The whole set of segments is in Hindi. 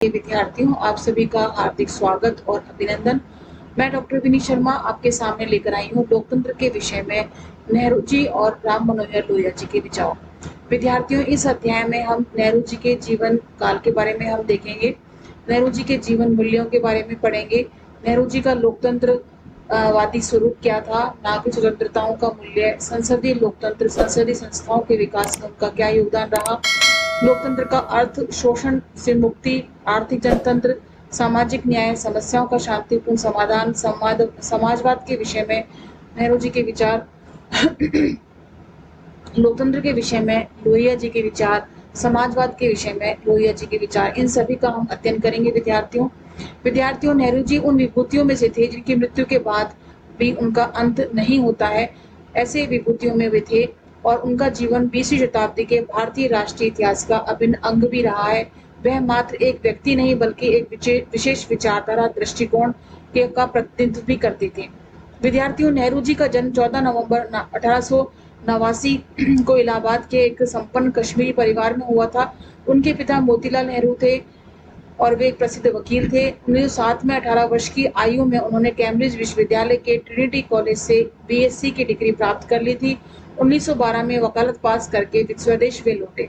विद्यार्थियों, आप सभी का हार्दिक स्वागत और अभिनंदन। मैं डॉक्टर विनीत शर्मा आपके सामने लेकर आई हूँ लोकतंत्र के विषय में नेहरू जी और राम मनोहर लोहिया जी के विचार। विद्यार्थियों, इस अध्याय में हम नेहरू जी के जीवन काल के बारे में हम देखेंगे, नेहरू जी के जीवन मूल्यों के बारे में पढ़ेंगे, नेहरू जी का लोकतंत्र वादी स्वरूप क्या था, नागरिक स्वतंत्रताओं का मूल्य, संसदीय लोकतंत्र, संसदीय संस्थाओं के विकास में उनका क्या योगदान रहा, लोकतंत्र का अर्थ, शोषण से मुक्ति, आर्थिक जनतंत्र, सामाजिक न्याय, समस्याओं का शांतिपूर्ण समाधान, समाजवाद के विषय में नेहरू जी के विचार, लोकतंत्र के विषय में लोहिया जी के विचार, समाजवाद के विषय में लोहिया जी के विचार, इन सभी का हम अध्ययन करेंगे। विद्यार्थियों, नेहरू जी उन विभूतियों में से थे जिनकी मृत्यु के बाद भी उनका अंत नहीं होता है। ऐसे विभूतियों में वे थे और उनका जीवन 20वीं शताब्दी के भारतीय राष्ट्रीय इतिहास का अभिन्न अंग भी रहा है। वह मात्र एक व्यक्ति नहीं बल्कि एक विशेष विचारधारा दृष्टिकोण का प्रतिनिधित्व भी करते थे। विद्यार्थियों, नेहरू जी का जन्म 14 नवंबर 1889 को इलाहाबाद के एक संपन्न कश्मीरी परिवार में हुआ था। उनके पिता मोतीलाल नेहरू थे और वे एक प्रसिद्ध वकील थे। 1907 में 18 वर्ष की आयु में उन्होंने कैम्ब्रिज विश्वविद्यालय के ट्रिनिटी कॉलेज से बीएससी की डिग्री प्राप्त कर ली थी। 1912 में वकालत पास करके स्वदेश वे लौटे।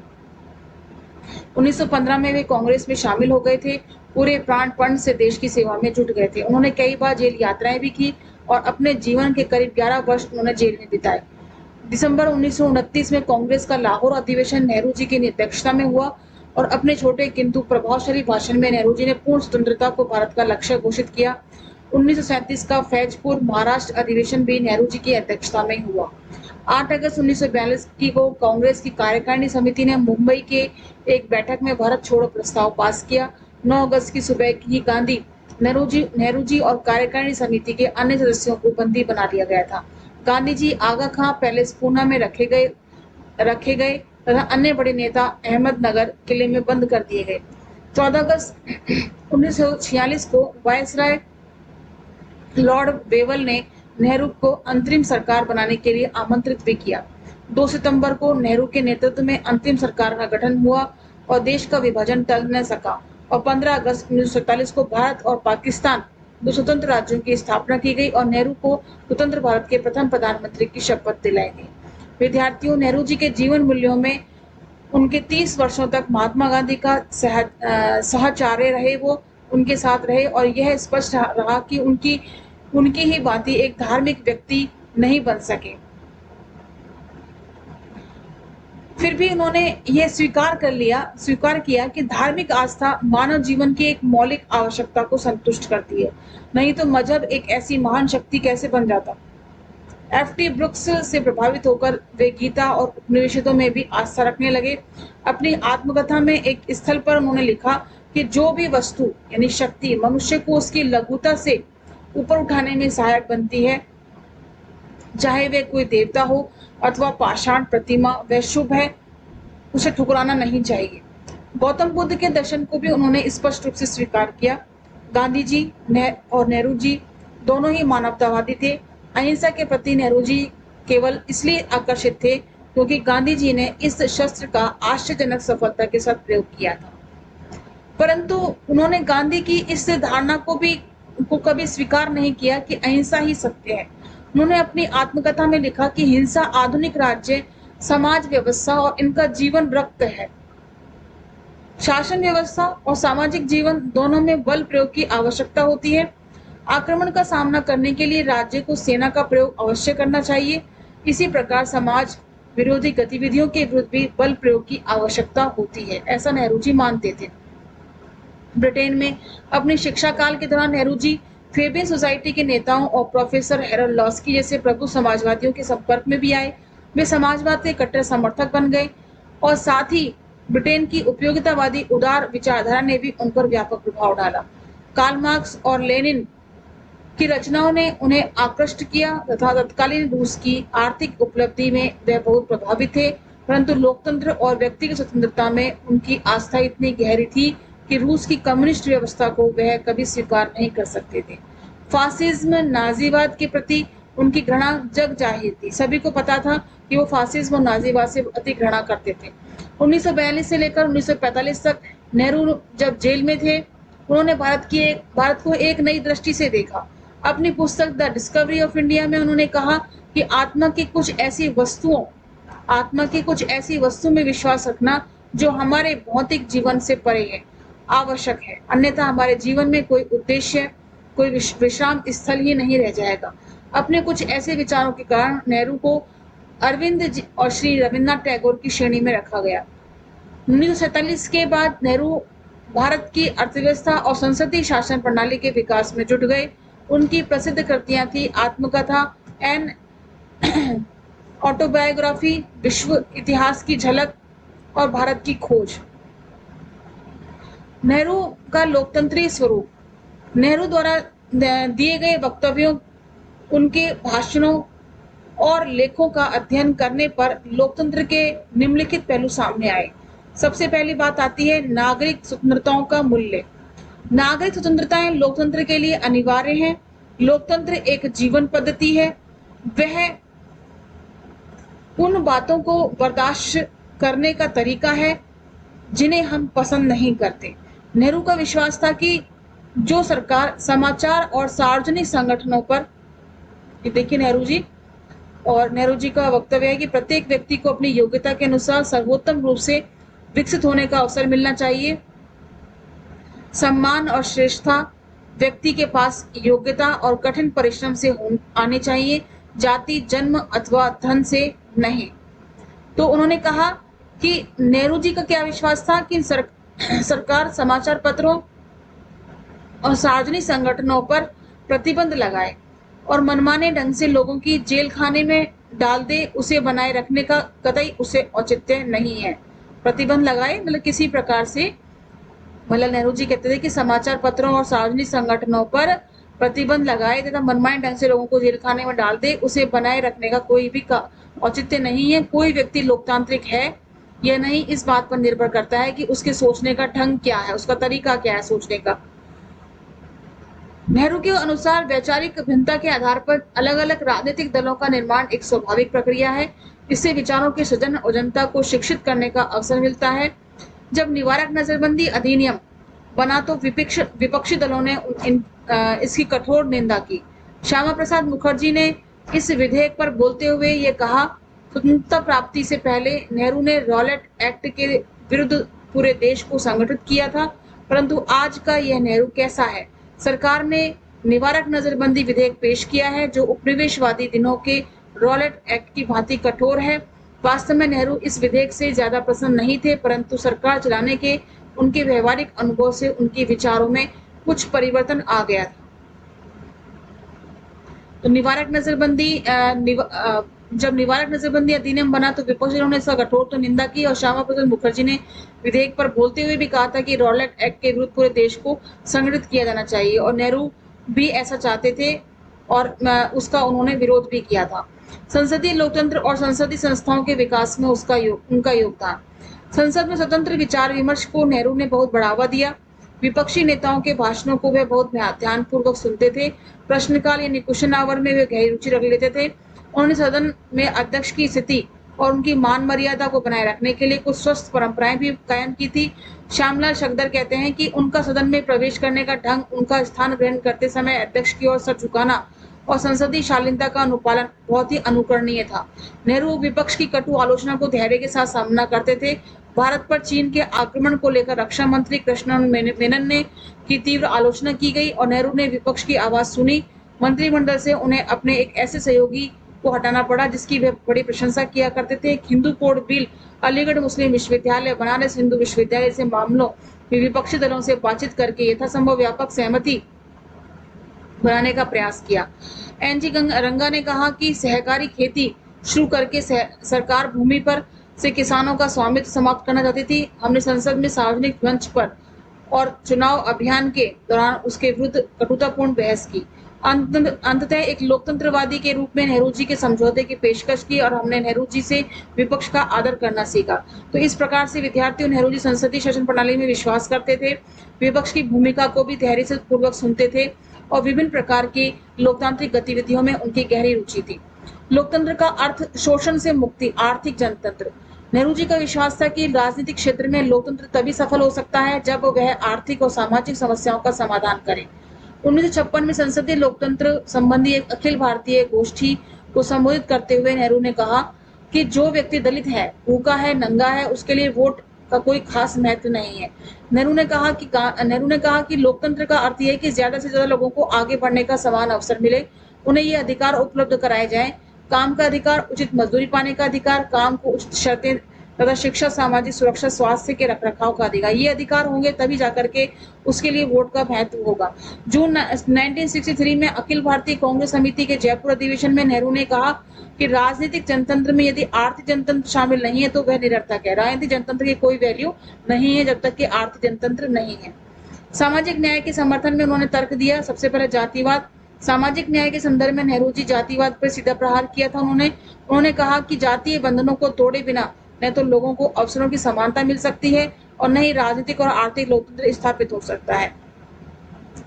1915 में वे कांग्रेस में शामिल हो गए थे। पूरे प्राणपण से देश की सेवा में जुट गए थे। उन्होंने कई बार जेल यात्राएं भी की और अपने जीवन के करीब 11 वर्ष उन्होंने जेल में बिताए। दिसंबर 1929 में कांग्रेस का लाहौर अधिवेशन नेहरू जी की अध्यक्षता में हुआ और अपने छोटे किंतु प्रभावशाली भाषण में नेहरू जी ने पूर्ण स्वतंत्रता को भारत का लक्ष्य घोषित किया। 1937 का फैजपुर महाराष्ट्र अधिवेशन भी नेहरू जी की अध्यक्षता में हुआ। 8 अगस्त 1942 को कांग्रेस की कार्यकारिणी समिति ने मुंबई के एक बैठक में भारत छोड़ो प्रस्ताव पास किया। 9 अगस्त की सुबह ही गांधी, नेहरू जी और कार्यकारिणी समिति के अन्य सदस्यों को बंदी बना लिया गया था। गांधी जी आगा खां पैलेस पूना में रखे गए तथा अन्य बड़े नेता अहमदनगर किले में बंद कर दिए गए। 14 अगस्त 1946 को वायसराय लॉर्ड बेवल ने नेहरू को अंतरिम सरकार बनाने के लिए आमंत्रित भी किया। 2 सितंबर को नेहरू के नेतृत्व में अंतिम सरकार का गठन हुआ और देश का विभाजन टल न सका और 15 अगस्त 1947 को भारत और पाकिस्तान दो स्वतंत्र राज्यों की स्थापना की गई और नेहरू को स्वतंत्र भारत के प्रथम प्रधानमंत्री की शपथ दिलाई गई। विद्यार्थियों, नेहरू जी के जीवन मूल्यों में उनके 30 वर्षों तक महात्मा गांधी का सहचार्य रहे, वो उनके साथ रहे और यह स्पष्ट रहा कि उनकी ही भांति एक धार्मिक व्यक्ति नहीं बन सके। फिर भी उन्होंने यह स्वीकार किया कि धार्मिक आस्था मानव जीवन की एक मौलिक आवश्यकता को संतुष्ट करती है, नहीं तो मजहब एक ऐसी महान शक्ति कैसे बन जाता। एफ.टी. ब्रुक्स से प्रभावित होकर वे गीता और उपनिषदों में भी आस्था रखने लगे। अपनी आत्मकथा में एक स्थल पर उन्होंने लिखा कि जो भी वस्तु यानी शक्ति मनुष्य को उसकी लघुता से ऊपर उठाने में सहायक बनती है, चाहे वे कोई देवता हो अथवा पाषाण प्रतिमा, वह शुभ है, उसे ठुकराना नहीं चाहिए। गौतम बुद्ध के दर्शन को भी उन्होंने स्पष्ट रूप से स्वीकार किया। गांधी जी और नेहरू जी दोनों ही मानवतावादी थे। अहिंसा के प्रति नेहरू जी केवल इसलिए आकर्षित थे क्योंकि गांधी जी ने इस शस्त्र का आश्चर्यजनक सफलता के साथ प्रयोग किया था, परंतु उन्होंने गांधी की इस धारणा को कभी स्वीकार नहीं किया कि अहिंसा ही सत्य है। उन्होंने अपनी आत्मकथा में लिखा कि हिंसा आधुनिक राज्य, समाज व्यवस्था और इनका जीवन रक्त है। शासन व्यवस्था और सामाजिक जीवन दोनों में बल प्रयोग की आवश्यकता होती है। आक्रमण का सामना करने के लिए राज्य को सेना का प्रयोग अवश्य करना चाहिए। इसी प्रकार समाज विरोधी गतिविधियों के विरुद्ध भी बल प्रयोग की आवश्यकता होती है, ऐसा नेहरू जी मानते थे। ब्रिटेन में अपनी शिक्षा काल के दौरान नेहरू जी फेबियन सोसाइटी के नेताओं और प्रोफेसर हैरोल्ड लॉस्की जैसे प्रबुद्ध समाजवादियों के संपर्क में भी आए। वे समाजवाद के कट्टर समर्थक बन गए और साथ ही ब्रिटेन की उपयोगितावादी उदार विचारधारा ने भी उन पर व्यापक प्रभाव डाला। कार्ल मार्क्स और लेनिन की रचनाओं ने उन्हें आकृष्ट किया तथा तत्कालीन रूस की आर्थिक उपलब्धि में वे बहुत प्रभावित थे, परंतु लोकतंत्र और व्यक्तिगत स्वतंत्रता में उनकी आस्था इतनी गहरी थी कि रूस की कम्युनिस्ट व्यवस्था को वह कभी स्वीकार नहीं कर सकते थे। फासिज्म, नाजीवाद के प्रति उनकी घृणा जग जाहिर थी। सभी को पता था कि वो फासिज्म और नाजीवाद से अति घृणा करते थे। 1942 से लेकर 1945 तक नेहरू जब जेल में थे, उन्होंने भारत को एक नई दृष्टि से देखा। अपनी पुस्तक द डिस्कवरी ऑफ इंडिया में उन्होंने कहा कि आत्मा की कुछ ऐसी वस्तु में विश्वास रखना जो हमारे भौतिक जीवन से परे है, आवश्यक है। अन्यथा हमारे जीवन में कोई उद्देश्य, कोई विश्राम स्थल ही नहीं रह जाएगा। अपने कुछ ऐसे विचारों के कारण नेहरू को अरविंद जी और श्री रविन्द्रनाथ टैगोर की श्रेणी में रखा गया। 1947 के बाद नेहरू भारत की अर्थव्यवस्था और संसदीय शासन प्रणाली के विकास में जुट गए। उनकी प्रसिद्ध कृतियां थी आत्मकथा, एन ऑटोबायोग्राफी, विश्व इतिहास की झलक और भारत की खोज। नेहरू का लोकतंत्री स्वरूप। नेहरू द्वारा दिए गए वक्तव्यों, उनके भाषणों और लेखों का अध्ययन करने पर लोकतंत्र के निम्नलिखित पहलू सामने आए। सबसे पहली बात आती है नागरिक स्वतंत्रताओं का मूल्य। नागरिक स्वतंत्रताएं लोकतंत्र के लिए अनिवार्य हैं। लोकतंत्र एक जीवन पद्धति है। वह उन बातों को बर्दाश्त करने का तरीका है जिन्हें हम पसंद नहीं करते। नेहरू का विश्वास था कि जो सरकार समाचार और सार्वजनिक संगठनों पर, देखिए नेहरू जी का वक्तव्य है कि प्रत्येक व्यक्ति को अपनी योग्यता के अनुसार सर्वोत्तम रूप से विकसित होने का अवसर मिलना चाहिए। सम्मान और श्रेष्ठता व्यक्ति के पास योग्यता और कठिन परिश्रम से आने चाहिए, जाति, जन्म अथवा धन से नहीं। तो उन्होंने कहा कि नेहरू जी का क्या विश्वास था कि सरकार समाचार पत्रों और सार्वजनिक संगठनों पर प्रतिबंध लगाए और मनमाने ढंग से लोगों की जेल खाने में डाल दे, उसे बनाए रखने का कतई उसे औचित्य नहीं है। प्रतिबंध लगाए मतलब किसी प्रकार से, मतलब नेहरू जी कहते थे कि समाचार पत्रों और सार्वजनिक संगठनों पर प्रतिबंध लगाए तथा मनमाने ढंग से लोगों को जेल खाने में डाल दे, उसे बनाए रखने का कोई भी औचित्य नहीं है। कोई व्यक्ति लोकतांत्रिक है या नहीं, इस बात पर निर्भर करता है कि उसके सोचने का ढंग क्या है, उसका तरीका क्या है सोचने का। नेहरू के अनुसार वैचारिक भिन्नता के आधार पर अलग अलग राजनीतिक दलों का निर्माण एक स्वाभाविक प्रक्रिया है। इससे विचारों के सृजन और जनता को शिक्षित करने का अवसर मिलता है। जब निवारक नजरबंदी अधिनियम बना तो विपक्षी दलों ने इसकी कठोर निंदा की। श्यामा प्रसाद मुखर्जी ने इस विधेयक पर बोलते हुए ये कहा, स्वतंत्रता प्राप्ति से पहले नेहरू ने रॉलेट एक्ट के विरुद्ध पूरे देश को संगठित किया था, परंतु आज का यह नेहरू कैसा है? सरकार ने निवारक नजरबंदी विधेयक पेश किया है जो उपनिवेशवादी दिनों के रॉलेट एक्ट की भांति कठोर है। वास्तव में नेहरू इस विधेयक से ज्यादा प्रसन्न नहीं थे, परंतु सरकार चलाने के उनके व्यवहारिक अनुभव से उनके विचारों में कुछ परिवर्तन आ गया था। तो जब निवारक नजरबंदी अधिनियम बना तो विपक्षी दलों ने इसका कठोर तो निंदा की और श्यामा प्रसाद मुखर्जी ने विधेयक पर बोलते हुए भी कहा था कि रॉलेट एक्ट के विरुद्ध पूरे देश को संगठित किया जाना चाहिए और नेहरू भी ऐसा चाहते थे और उसका उन्होंने विरोध भी किया था। संसदीय लोकतंत्र और संसदीय संस्थाओं के विकास में उनका योगदान। संसद में स्वतंत्र विचार विमर्श को नेहरू ने बहुत बढ़ावा दिया। विपक्षी नेताओं के भाषणों को वे बहुत ध्यानपूर्वक सुनते थे। प्रश्नकाल यानी क्वेश्चन आवर में वे गहरी रुचि रख लेते थे। उन्होंने सदन में अध्यक्ष की स्थिति और उनकी मान मर्यादा को बनाए रखने के लिए कुछ स्वस्थ परंपराएं भी कायम की थी। श्यामलाल शगदर कहते हैं कि उनका सदन में प्रवेश करने का ढंग, उनका स्थान ग्रहण करते समय अध्यक्ष की ओर सर झुकाना और संसदीय शालीनता का अनुपालन बहुत ही अनुकरणीय था। नेहरू विपक्ष की कटु आलोचना को धैर्य के साथ सामना करते थे। भारत पर चीन के आक्रमण को लेकर रक्षा मंत्री कृष्णन मेनन ने की तीव्र आलोचना की गई और नेहरू ने विपक्ष की आवाज सुनी। मंत्रिमंडल से उन्हें अपने एक ऐसे सहयोगी को हटाना पड़ा जिसकी वे बड़ी प्रशंसा किया करते थे। हिंदू कोड बिल, अलीगढ़ मुस्लिम विश्वविद्यालय, बनारस हिंदू विश्वविद्यालय से मामलों में विपक्षी दलों से बातचीत करके यथासंभव व्यापक सहमति बनाने का प्रयास किया। एनजी रंगा ने कहा कि सहकारी खेती शुरू करके सरकार भूमि पर से किसानों का स्वामित्व समाप्त करना चाहती थी। हमने संसद में सार्वजनिक मंच पर और चुनाव अभियान के दौरान उसके विरुद्ध कटुतापूर्ण बहस की। अंततः एक लोकतंत्रवादी के रूप में नेहरू जी के समझौते की पेशकश की और हमने नेहरू जी से विपक्ष का आदर करना सीखा। तो इस प्रकार से विद्यार्थी नेहरू जी संसदीय शासन प्रणाली में विश्वास करते थे, विपक्ष की भूमिका को भी धैर्य से पूर्वक सुनते थे और विभिन्न प्रकार की लोकतांत्रिक गतिविधियों में उनकी गहरी रुचि थी। लोकतंत्र का अर्थ शोषण से मुक्ति, आर्थिक जनतंत्र। नेहरू जी का विश्वास था कि राजनीतिक क्षेत्र में लोकतंत्र तभी सफल हो सकता है जब वह आर्थिक और सामाजिक समस्याओं का समाधान करे। 1956 में संसदीय लोकतंत्र संबंधी एक अखिल भारतीय गोष्ठी को संबोधित करते हुए नेहरू ने कहा कि जो व्यक्ति दलित है, भूखा है, नंगा है, उसके लिए वोट का कोई खास महत्व नहीं है। नेहरू ने कहा कि लोकतंत्र का अर्थ यह है कि ज्यादा से ज्यादा लोगों को आगे बढ़ने का समान अवसर मिले, उन्हें ये अधिकार उपलब्ध कराए जाएं, काम का अधिकार, उचित मजदूरी पाने का अधिकार, काम को उचित शर्तें तथा शिक्षा, सामाजिक सुरक्षा, स्वास्थ्य के रखरखाव का अधिकार। ये अधिकार होंगे तभी जाकर के उसके लिए वोट का महत्व होगा। जून 1963 में अखिल भारतीय कांग्रेस समिति के जयपुर अधिवेशन में नेहरू ने कहा कि राजनीतिक जनतंत्र में यदि आर्थिक जनतंत्र शामिल नहीं है तो वह निरर्थक है। राजनीतिक जनतंत्र की कोई वैल्यू नहीं है जब तक कि आर्थिक जनतंत्र नहीं है। सामाजिक न्याय के समर्थन में उन्होंने तर्क दिया। सबसे पहले जातिवाद। सामाजिक न्याय के संदर्भ में नेहरू जी जातिवाद पर सीधा प्रहार किया था। उन्होंने कहा कि जातीय बंधनों को तोड़े बिना न तो लोगों को अवसरों की समानता मिल सकती है और न ही राजनीतिक और आर्थिक लोकतंत्र स्थापित हो सकता है।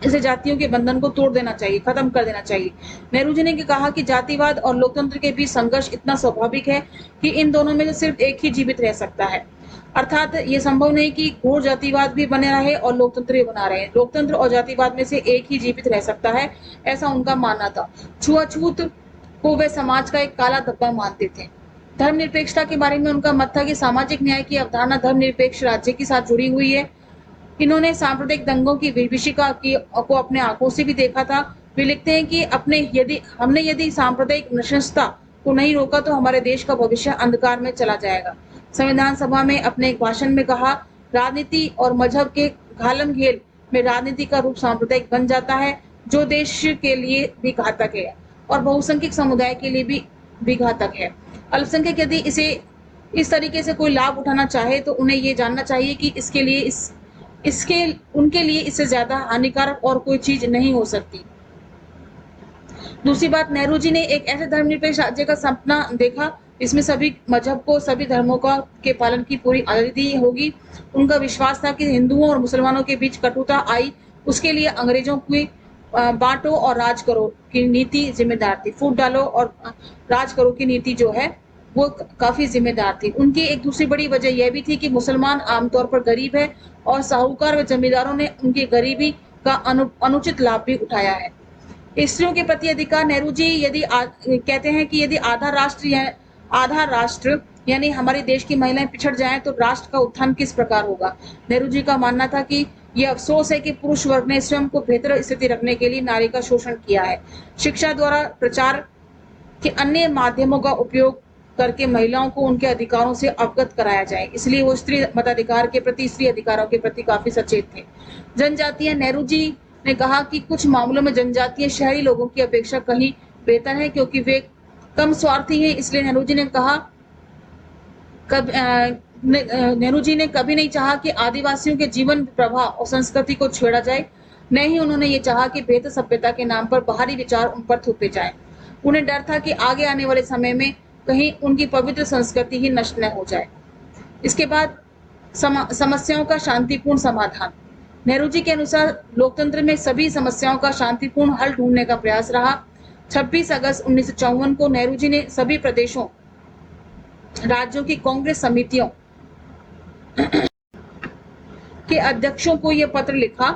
इसे जातियों के बंधन को तोड़ देना चाहिए, खत्म कर देना चाहिए। नेहरू जी ने कहा कि जातिवाद और लोकतंत्र के बीच संघर्ष इतना स्वाभाविक है कि इन दोनों में से सिर्फ एक ही जीवित रह सकता है। अर्थात ये संभव नहीं कि घोर जातिवाद भी बने रहे और लोकतंत्र भी बना रहे। लोकतंत्र और जातिवाद में से एक ही जीवित रह सकता है, ऐसा उनका मानना था। छुआछूत को वे समाज का एक काला धब्बा मानते थे। धर्मनिरपेक्षता के बारे में उनका मत था कि सामाजिक न्याय की अवधारणा धर्मनिरपेक्ष राज्य के साथ जुड़ी हुई है। इन्होंने सांप्रदायिक दंगों की विभीषिका को अपने आंखों से भी देखा था। वे लिखते हैं कि हमने यदि सांप्रदायिक नृशंसता को नहीं रोका तो हमारे देश का भविष्य अंधकार में चला जाएगा। संविधान सभा में अपने एक भाषण में कहा, राजनीति और मजहब के घालम-घेल में राजनीति का रूप सांप्रदायिक बन जाता है, जो देश के लिए भी घातक है और बहुसंख्यक समुदाय के लिए भी घातक है। अल्पसंख्यक यदि इस तरीके से कोई लाभ उठाना चाहे तो उन्हें ये जानना चाहिए कि उनके लिए इससे ज्यादा हानिकारक और कोई चीज नहीं हो सकती। दूसरी बात, नेहरू जी ने एक ऐसे धर्मनिरपेक्ष राज्य का सपना देखा जिसमें सभी मजहब को, सभी धर्मों के पालन की पूरी आजादी होगी। उनका विश्वास था कि हिंदुओं और मुसलमानों के बीच कटुता आई, उसके लिए अंग्रेजों की बांटो और राज करो की नीति जिम्मेदार थी। फूट डालो और राज करो की नीति जो है वो काफी जिम्मेदार थी। उनकी एक दूसरी बड़ी वजह यह भी थी कि मुसलमान आमतौर पर गरीब है और साहूकार व जमींदारों ने उनकी गरीबी का अनुचित लाभ भी उठाया है। स्त्रियों के प्रति अधिकार, नेहरू जी कहते हैं कि यदि आधा राष्ट्र यानी हमारे देश की महिलाएं पिछड़ जाएं तो राष्ट्र का उत्थान किस प्रकार होगा। नेहरू जी का मानना था कि यह अफसोस है कि पुरुष वर्ग ने स्वयं को बेहतर स्थिति रखने के लिए नारी का शोषण किया है। शिक्षा द्वारा प्रचार के अन्य माध्यमों का उपयोग करके महिलाओं को उनके अधिकारों से अवगत कराया जाए, इसलिए वो स्त्री मताधिकार के प्रति, स्त्री अधिकारों के प्रति काफी सचेत थे। जनजातीय, नेहरू जी ने कहा कि कुछ मामलों में जनजातीय शहरी लोगों की अपेक्षा कहीं बेहतर है क्योंकि वे कम स्वार्थी हैं। इसलिए नेहरू जी ने कहा नेहरू जी ने कभी नहीं चाहा कि आदिवासियों के जीवन प्रवाह और संस्कृति को छेड़ा जाए, न ही उन्होंने ये चाहा कि बेहतर सभ्यता के नाम पर बाहरी विचार उन पर थोपे जाए। उन्हें डर था कि आगे आने वाले समय में कहीं उनकी पवित्र संस्कृति ही नष्ट न हो जाए। इसके बाद समस्याओं का शांतिपूर्ण समाधान। नेहरू जी के अनुसार लोकतंत्र में सभी समस्याओं का शांतिपूर्ण हल ढूंढने का प्रयास रहा। 26 अगस्त 1954 को नेहरू जी ने सभी प्रदेशों, राज्यों की कांग्रेस समितियों के अध्यक्षों को यह पत्र लिखा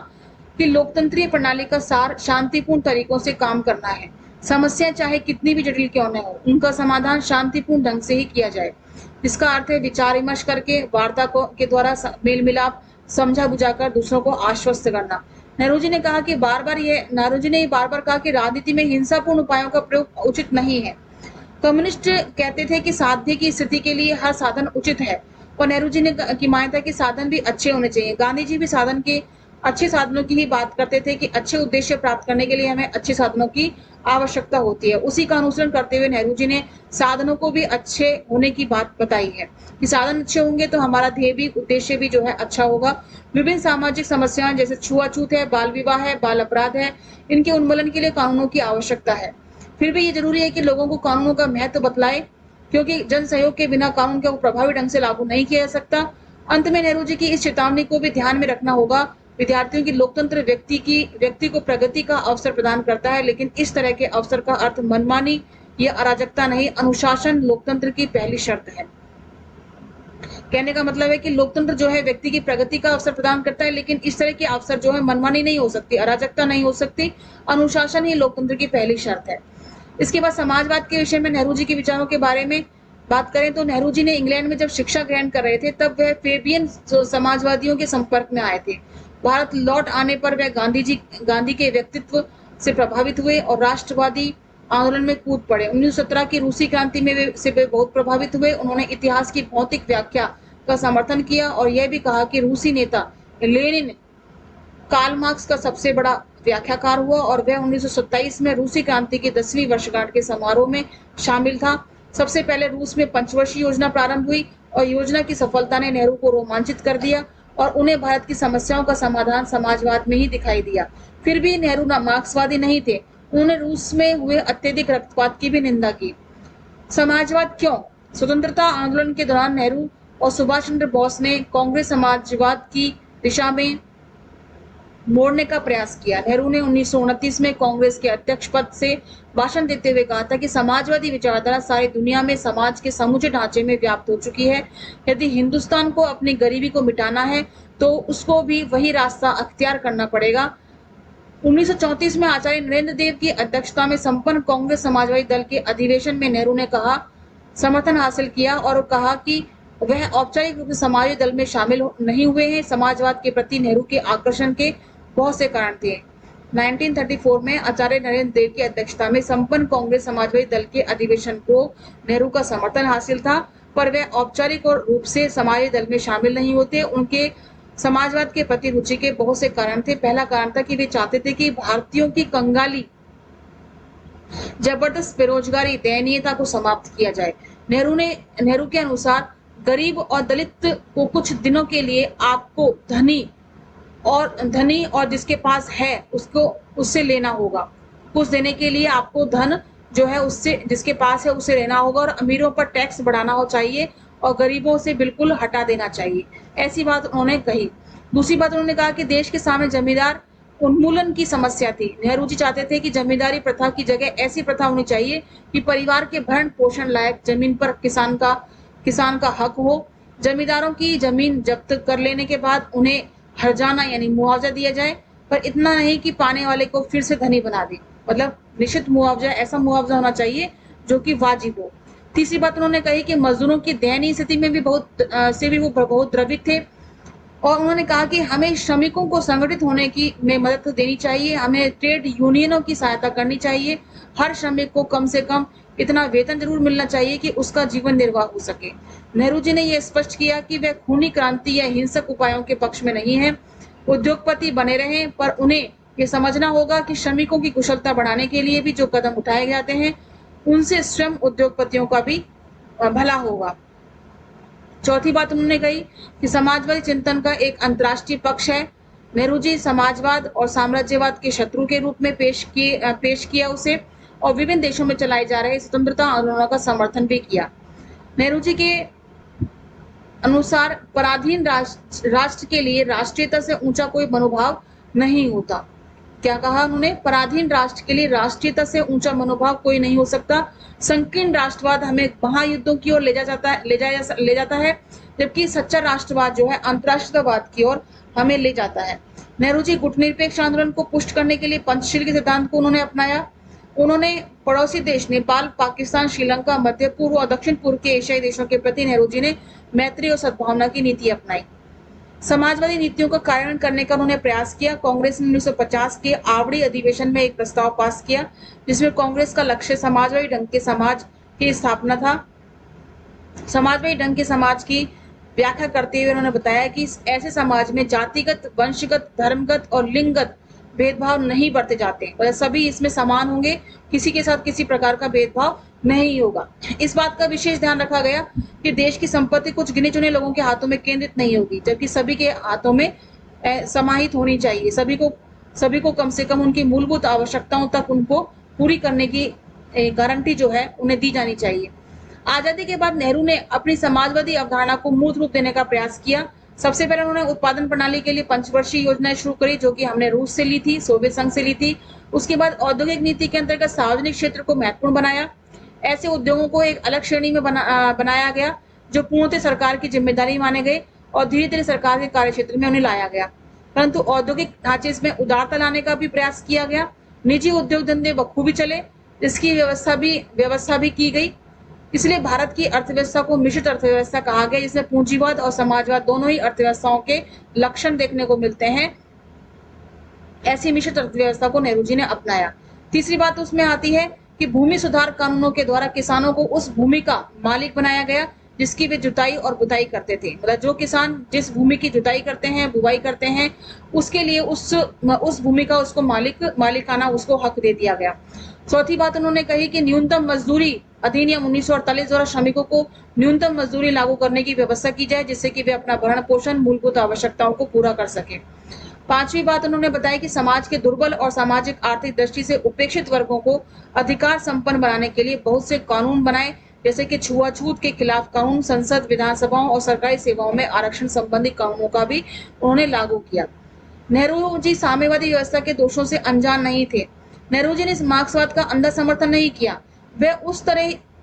कि लोकतंत्रीय प्रणाली का सार शांतिपूर्ण तरीकों से काम करना है। समस्या चाहे कितनी भी जटिल क्यों न हो, उनका समाधान शांतिपूर्ण ढंग से ही किया जाए। इसका अर्थ है विचार विमर्श करके, वार्ता के द्वारा मेल मिलाप, समझा बुझाकर दूसरों को आश्वस्त करना। नेहरू जी ने बार बार कहा कि राजनीति में हिंसापूर्ण उपायों का प्रयोग उचित नहीं है। कम्युनिस्ट कहते थे कि साध्य की स्थिति के लिए हर साधन उचित है और नेहरू जी ने की मान्यता है कि साधन भी अच्छे होने चाहिए। गांधी जी भी अच्छे साधनों की ही बात करते थे कि अच्छे उद्देश्य प्राप्त करने के लिए हमें अच्छे साधनों की आवश्यकता होती है। उसी का अनुसरण करते हुए नेहरू जी ने साधनों को भी अच्छे होने की बात बताई है कि साधन अच्छे होंगे तो हमारा ध्येय भी, उद्देश्य भी जो है अच्छा होगा। विभिन्न सामाजिक समस्याएं जैसे छुआछूत है, बाल विवाह है, बाल अपराध है, इनके उन्मूलन के लिए कानूनों की आवश्यकता है। फिर भी ये जरूरी है कि लोगों को कानूनों का महत्व बतलाए क्योंकि जन सहयोग के बिना कानून को प्रभावी ढंग से लागू नहीं किया जा सकता। अंत में नेहरू जी की इस चेतावनी को भी ध्यान में रखना होगा। विद्यार्थियों की लोकतंत्र व्यक्ति को प्रगति का अवसर प्रदान करता है, लेकिन इस तरह के अवसर का अर्थ मनमानी या अराजकता नहीं, अनुशासन लोकतंत्र की पहली शर्त है। कहने का मतलब है कि लोकतंत्र जो है व्यक्ति की प्रगति का अवसर प्रदान करता है, लेकिन इस तरह के अवसर जो है मनमानी नहीं हो सकती, अराजकता नहीं हो सकती, अनुशासन ही लोकतंत्र की पहली शर्त है। इसके बाद समाजवाद के विषय में नेहरू जी के विचारों के बारे में बात करें तो नेहरू जी ने इंग्लैंड में जब शिक्षा ग्रहण कर रहे थे तब वह फेबियन समाजवादियों के संपर्क में आए थे। भारत लौट आने पर वह गांधी के व्यक्तित्व से प्रभावित हुए और राष्ट्रवादी आंदोलन में कूद पड़े। 1917 की रूसी क्रांति में वे बहुत प्रभावित हुए। उन्होंने इतिहास की भौतिक व्याख्या का समर्थन किया और यह भी कहा कि रूसी नेता लेनिन कार्ल मार्क्स का सबसे बड़ा व्याख्याकार हुआ और वह 1927 में रूसी क्रांति की 10वीं वर्षगांठ के समारोह में शामिल था। सबसे पहले रूस में पंचवर्षीय योजना प्रारंभ हुई और योजना की सफलता ने नेहरू को रोमांचित कर दिया और उन्हें भारत की समस्याओं का समाधान समाजवाद में ही दिखाई दिया। फिर भी नेहरू मार्क्सवादी नहीं थे। उन्होंने रूस में हुए अत्यधिक रक्तपात की भी निंदा की। समाजवाद क्यों? स्वतंत्रता आंदोलन के दौरान नेहरू और सुभाष चंद्र बोस ने कांग्रेस समाजवाद की दिशा में मोड़ने का प्रयास किया। नेहरू ने 1929 में कांग्रेस के अध्यक्ष पद से भाषण देते हुए कहा था कि समाजवादी विचारधारा सारी दुनिया में समाज के समूचे ढांचे में व्याप्त हो चुकी है। यदि हिंदुस्तान को अपनी गरीबी को मिटाना है तो उसको भी वही रास्ता अख्तियार करना पड़ेगा। 1934 में आचार्य नरेंद्र देव की अध्यक्षता में संपन्न कांग्रेस समाजवादी दल के अधिवेशन में नेहरू ने कहा समर्थन हासिल किया और कहा कि वह औपचारिक रूप से समाजवादी दल में शामिल नहीं हुए हैं। समाजवाद के प्रति नेहरू के आकर्षण के बहुत से कारण थे। 1934 में आचार्य नरेंद्र देव की अध्यक्षता में संपन्न कांग्रेस समाजवादी दल के अधिवेशन को नेहरू का समर्थन हासिल था, पर वह औपचारिक रूप से समाजवादी दल में शामिल नहीं होते। उनके समाजवाद के प्रति रुचि के बहुत से कारण थे। पहला कारण था कि वे चाहते थे कि भारतीयों की कंगाली, जबरदस्त बेरोजगारी, दयनीयता को समाप्त किया जाए। नेहरू के अनुसार गरीब और दलित को कुछ दिनों के लिए आपको धनी और जिसके पास है उसको उससे लेना होगा। कुछ देने के लिए आपको धन जो है उससे जिसके पास है उसे लेना होगा और अमीरों पर टैक्स बढ़ाना हो चाहिए और गरीबों से बिल्कुल हटा देना चाहिए। ऐसी बात उन्होंने कही। दूसरी बात उन्होंने कहा कि देश के सामने जमींदार उन्मूलन की समस्या थी। नेहरू जी चाहते थे कि जमींदारी प्रथा की जगह ऐसी प्रथा होनी चाहिए कि परिवार के भरण पोषण लायक जमीन पर किसान का हक हो। जमींदारों की जमीन जब्त कर लेने के बाद उन्हें हर्जाना यानी मुआवजा दिया जाए, पर इतना नहीं कि पाने वाले को फिर से धनी बना दे। मतलब निश्चित मुआवजा, ऐसा मुआवजा होना चाहिए जो कि वाजिब हो। तीसरी बात उन्होंने कही कि मजदूरों की दयनीय स्थिति में भी वो बहुत द्रवित थे और उन्होंने कहा कि हमें श्रमिकों को संगठित होने की में मदद देनी चाहिए, हमें ट्रेड यूनियनों की सहायता करनी चाहिए। हर श्रमिक को कम से कम इतना वेतन जरूर मिलना चाहिए कि उसका जीवन निर्वाह हो सके। नेहरू जी ने यह स्पष्ट किया कि वे खूनी क्रांति या हिंसक उपायों के पक्ष में नहीं है। उद्योगपति बने रहें, पर उन्हें यह समझना होगा कि श्रमिकों की कुशलता बढ़ाने के लिए भी जो कदम उठाए जाते हैं उनसे स्वयं उद्योगपतियों का भी भला होगा। चौथी बात उन्होंने कही कि समाजवादी चिंतन का एक अंतर्राष्ट्रीय पक्ष है। नेहरू जी समाजवाद और साम्राज्यवाद के शत्रु के रूप में पेश किया उसे और विभिन्न देशों में चलाए जा रहे स्वतंत्रता आंदोलनों का समर्थन भी किया। नेहरू जी के अनुसार पराधीन राष्ट्र के लिए राष्ट्रीयता से ऊंचा कोई मनोभाव नहीं होता। क्या कहा उन्होंने? पराधीन राष्ट्र के लिए राष्ट्रीयता से ऊंचा मनोभाव कोई नहीं हो सकता। संकीर्ण राष्ट्रवाद हमें महायुद्धों की ओर ले जाता है, जबकि सच्चा राष्ट्रवाद जो है अंतरराष्ट्रवाद की ओर हमें ले जाता है। नेहरू जी गुटनिरपेक्ष आंदोलन को पुष्ट करने के लिए पंचशील के सिद्धांत को उन्होंने अपनाया। उन्होंने पड़ोसी देश नेपाल, पाकिस्तान, श्रीलंका, मध्य पूर्व और दक्षिण पूर्व के एशियाई देशों के प्रति नेहरू जी ने मैत्री और सद्भावना की नीति अपनाई। समाजवादी नीतियों का कार्यान्वयन करने का उन्होंने प्रयास किया। कांग्रेस ने 1950 के आवड़ी अधिवेशन में एक प्रस्ताव पास किया जिसमें कांग्रेस का लक्ष्य समाजवादी ढंग के समाज की स्थापना था। समाजवादी ढंग के समाज की व्याख्या करते हुए उन्होंने बताया कि ऐसे समाज में जातिगत, वंशगत, धर्मगत और लिंगगत भेदभाव नहीं बरते जाते और सभी इसमें समान होंगे, किसी के साथ किसी प्रकार का भेदभाव नहीं होगा। इस बात का विशेष ध्यान रखा गया कि देश की संपत्ति कुछ गिने चुने लोगों के हाथों में केंद्रित नहीं होगी, जबकि सभी के हाथों में समाहित होनी चाहिए। सभी को कम से कम उनकी मूलभूत आवश्यकताओं तक उनको पूरी करने की गारंटी जो है उन्हें दी जानी चाहिए। आजादी के बाद नेहरू ने अपनी समाजवादी अवधारणा को मूर्त रूप देने का प्रयास किया। सबसे पहले उन्होंने उत्पादन प्रणाली के लिए पंचवर्षीय योजनाएं शुरू करी जो कि हमने रूस से ली थी, सोवियत संघ से ली थी। उसके बाद औद्योगिक नीति के अंतर्गत सार्वजनिक क्षेत्र को महत्वपूर्ण बनाया। ऐसे उद्योगों को एक अलग श्रेणी में बनाया गया जो पूर्णतः सरकार की जिम्मेदारी माने गए और धीरे-धीरे सरकार के कार्यक्षेत्र में उन्हें लाया गया। परंतु औद्योगिक ढांचे इसमें उदारता लाने का भी प्रयास किया गया। निजी उद्योग धंधे बखूबी चले, इसकी व्यवस्था भी की गई। इसलिए भारत की अर्थव्यवस्था को मिश्रित अर्थव्यवस्था कहा गया, जिसमें पूंजीवाद और समाजवाद दोनों ही अर्थव्यवस्थाओं के लक्षण देखने को मिलते हैं। ऐसी मिश्रित अर्थव्यवस्था को नेहरू जी ने अपनाया। तीसरी बात उसमें आती है कि भूमि सुधार कानूनों के द्वारा किसानों को उस भूमि का मालिक बनाया गया जिसकी वे जुताई और बुताई करते थे। मतलब जो किसान जिस भूमि की जुताई करते हैं, बुवाई करते हैं, उसके लिए उस भूमि का उसको मालिकाना उसको हक दे दिया गया। चौथी बात उन्होंने कही कि न्यूनतम मजदूरी अधिनियम 1948 द्वारा श्रमिकों को न्यूनतम मजदूरी लागू करने की व्यवस्था की जाए, जिससे कि वे अपना भरण पोषण, मूलभूत आवश्यकताओं को पूरा कर सकें। पांचवी बात उन्होंने बताया कि समाज के दुर्बल और सामाजिक आर्थिक दृष्टि से उपेक्षित वर्गों को अधिकार संपन्न बनाने के लिए बहुत से कानून बनाए, जैसे कि छुआछूत के खिलाफ कानून, संसद, विधानसभाओं और सरकारी सेवाओं में आरक्षण संबंधी कानूनों का भी उन्होंने लागू किया। नेहरू जी साम्यवादी व्यवस्था के दोषों से अनजान नहीं थे। नेहरू जी ने इस मार्क्सवाद का अंधा समर्थन नहीं किया। वे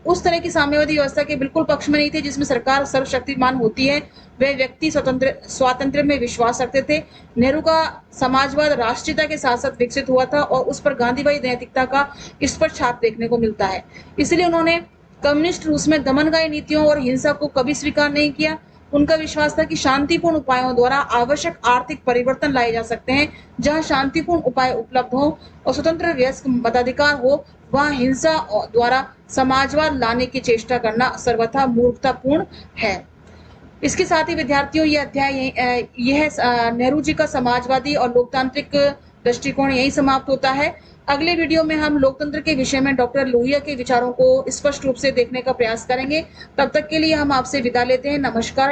उस तरह की साम्यवादी व्यवस्था के बिल्कुल पक्ष में नहीं थे जिसमें सरकार सर्वशक्तिमान होती है। वे व्यक्ति स्वातंत्र्य में विश्वास रखते थे। नेहरू का समाजवाद राष्ट्रीयता के साथ साथ विकसित हुआ था और उस पर गांधीवादी नैतिकता का स्पष्ट छाप देखने को मिलता है। इसलिए उन्होंने कम्युनिस्ट रूस में दमनकारी नीतियों और हिंसा को कभी स्वीकार नहीं किया। उनका विश्वास था कि शांतिपूर्ण उपायों द्वारा आवश्यक आर्थिक परिवर्तन लाए जा सकते हैं। जहां शांतिपूर्ण उपाय उपलब्ध हो और स्वतंत्र वयस्क मताधिकार हो, वहां हिंसा द्वारा समाजवाद लाने की चेष्टा करना सर्वथा मूर्खतापूर्ण है। इसके साथ ही विद्यार्थियों, ये अध्याय नेहरू जी का समाजवादी और लोकतांत्रिक दृष्टिकोण यही समाप्त होता है। अगले वीडियो में हम लोकतंत्र के विषय में डॉक्टर लोहिया के विचारों को स्पष्ट रूप से देखने का प्रयास करेंगे। तब तक के लिए हम आपसे विदा लेते हैं। नमस्कार।